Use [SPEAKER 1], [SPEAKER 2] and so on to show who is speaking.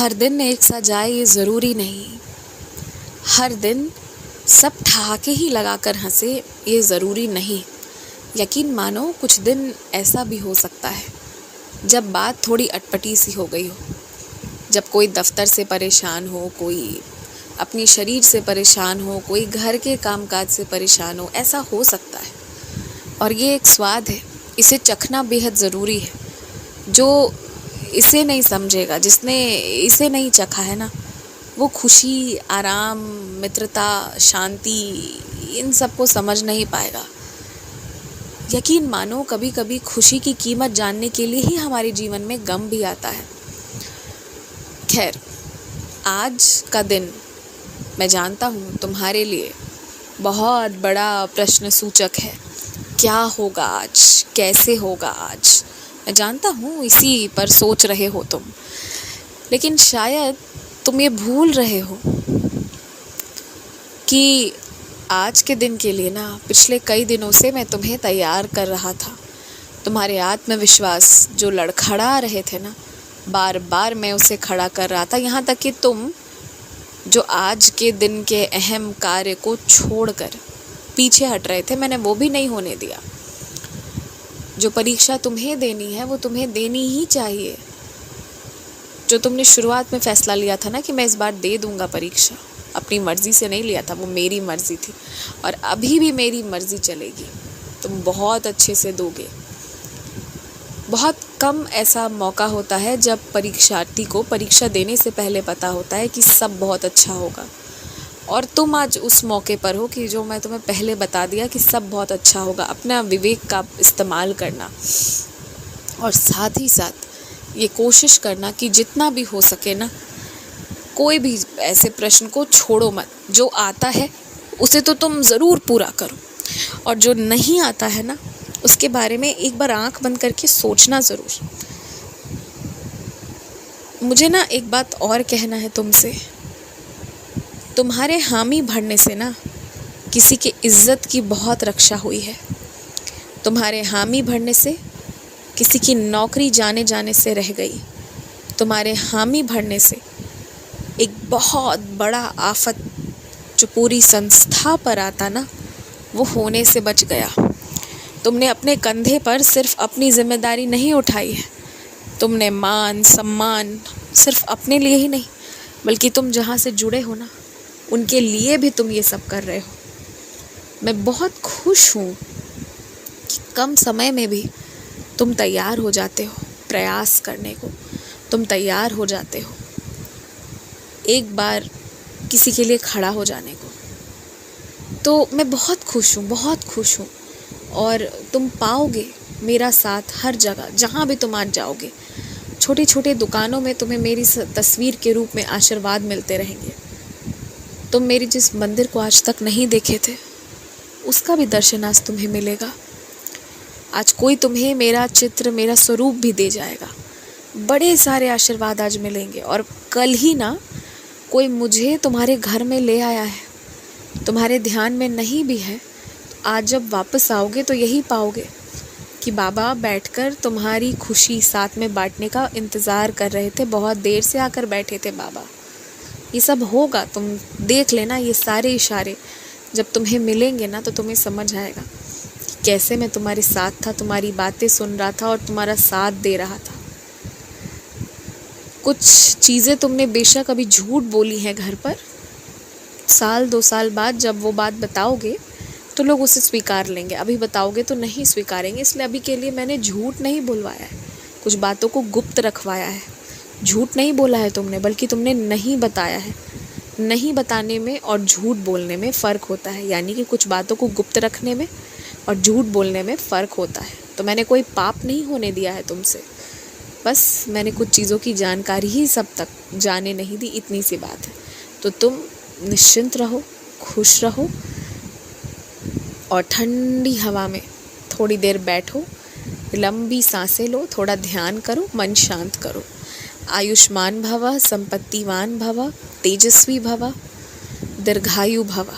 [SPEAKER 1] हर दिन एक सा जाए ये ज़रूरी नहीं, हर दिन सब ठहाके ही लगाकर हंसे ये ज़रूरी नहीं। यकीन मानो कुछ दिन ऐसा भी हो सकता है जब बात थोड़ी अटपटी सी हो गई हो, जब कोई दफ्तर से परेशान हो, कोई अपनी शरीर से परेशान हो, कोई घर के कामकाज से परेशान हो, ऐसा हो सकता है। और ये एक स्वाद है, इसे चखना बेहद ज़रूरी है। जो इसे नहीं समझेगा, जिसने इसे नहीं चखा है ना, वो खुशी, आराम, मित्रता, शांति, इन सब को समझ नहीं पाएगा। यकीन मानो कभी कभी खुशी की कीमत जानने के लिए ही हमारे जीवन में गम भी आता है। खैर, आज का दिन मैं जानता हूँ तुम्हारे लिए बहुत बड़ा प्रश्न सूचक है। क्या होगा आज, कैसे होगा आज, मैं जानता हूँ इसी पर सोच रहे हो तुम। लेकिन शायद तुम ये भूल रहे हो कि आज के दिन के लिए ना पिछले कई दिनों से मैं तुम्हें तैयार कर रहा था। तुम्हारे आत्मविश्वास जो लड़खड़ा रहे थे ना, बार बार मैं उसे खड़ा कर रहा था। यहाँ तक कि तुम जो आज के दिन के अहम कार्य को छोड़कर पीछे हट रहे थे, मैंने वो भी नहीं होने दिया। जो परीक्षा तुम्हें देनी है वो तुम्हें देनी ही चाहिए। जो तुमने शुरुआत में फैसला लिया था ना कि मैं इस बार दे दूंगा परीक्षा, अपनी मर्ज़ी से नहीं लिया था, वो मेरी मर्ज़ी थी और अभी भी मेरी मर्ज़ी चलेगी। तुम बहुत अच्छे से दोगे। बहुत कम ऐसा मौका होता है जब परीक्षार्थी को परीक्षा देने से पहले पता होता है कि सब बहुत अच्छा होगा, और तुम आज उस मौके पर हो कि जो मैं तुम्हें पहले बता दिया कि सब बहुत अच्छा होगा। अपना विवेक का इस्तेमाल करना और साथ ही साथ ये कोशिश करना कि जितना भी हो सके ना, कोई भी ऐसे प्रश्न को छोड़ो मत। जो आता है उसे तो तुम ज़रूर पूरा करो, और जो नहीं आता है ना, उसके बारे में एक बार आंख बंद करके सोचना ज़रूर। मुझे ना एक बात और कहना है तुमसे। तुम्हारे हामी भरने से ना किसी की इज्जत की बहुत रक्षा हुई है। तुम्हारे हामी भरने से किसी की नौकरी जाने से रह गई। तुम्हारे हामी भरने से एक बहुत बड़ा आफत जो पूरी संस्था पर आता ना, वो होने से बच गया। तुमने अपने कंधे पर सिर्फ अपनी जिम्मेदारी नहीं उठाई है, तुमने मान सम्मान सिर्फ अपने लिए ही नहीं, बल्कि तुम जहाँ से जुड़े हो ना, उनके लिए भी तुम ये सब कर रहे हो। मैं बहुत खुश हूँ कि कम समय में भी तुम तैयार हो जाते हो प्रयास करने को, तुम तैयार हो जाते हो एक बार किसी के लिए खड़ा हो जाने को। तो मैं बहुत खुश हूँ, बहुत खुश हूँ। और तुम पाओगे मेरा साथ हर जगह, जहाँ भी तुम आज जाओगे। छोटी छोटी दुकानों में तुम्हें मेरी तस्वीर के रूप में आशीर्वाद मिलते रहेंगे। तुम मेरी जिस मंदिर को आज तक नहीं देखे थे, उसका भी दर्शन आज तुम्हें मिलेगा। आज कोई तुम्हें मेरा चित्र, मेरा स्वरूप भी दे जाएगा। बड़े सारे आशीर्वाद आज मिलेंगे। और कल ही ना कोई मुझे तुम्हारे घर में ले आया है, तुम्हारे ध्यान में नहीं भी है। आज जब वापस आओगे तो यही पाओगे कि बाबा बैठकर तुम्हारी खुशी साथ में बांटने का इंतज़ार कर रहे थे। बहुत देर से आकर बैठे थे बाबा। ये सब होगा, तुम देख लेना। ये सारे इशारे जब तुम्हें मिलेंगे ना, तो तुम्हें समझ आएगा कि कैसे मैं तुम्हारे साथ था, तुम्हारी बातें सुन रहा था और तुम्हारा साथ दे रहा था। कुछ चीज़ें तुमने बेशक अभी झूठ बोली हैं घर पर। साल 2 साल बाद जब वो बात बताओगे तो लोग उसे स्वीकार लेंगे, अभी बताओगे तो नहीं स्वीकारेंगे। इसलिए अभी के लिए मैंने झूठ नहीं बुलवाया है, कुछ बातों को गुप्त रखवाया है। झूठ नहीं बोला है तुमने, बल्कि तुमने नहीं बताया है। नहीं बताने में और झूठ बोलने में फ़र्क होता है, यानी कि कुछ बातों को गुप्त रखने में और झूठ बोलने में फ़र्क होता है। तो मैंने कोई पाप नहीं होने दिया है तुमसे, बस मैंने कुछ चीज़ों की जानकारी ही सब तक जाने नहीं दी, इतनी सी बात है। तो तुम निश्चिंत रहो, खुश रहो और ठंडी हवा में थोड़ी देर बैठो, लंबी सांसें लो, थोड़ा ध्यान करो, मन शांत करो। आयुष्मान भव, संपत्तिवान भव, तेजस्वी भव, दीर्घायु भव।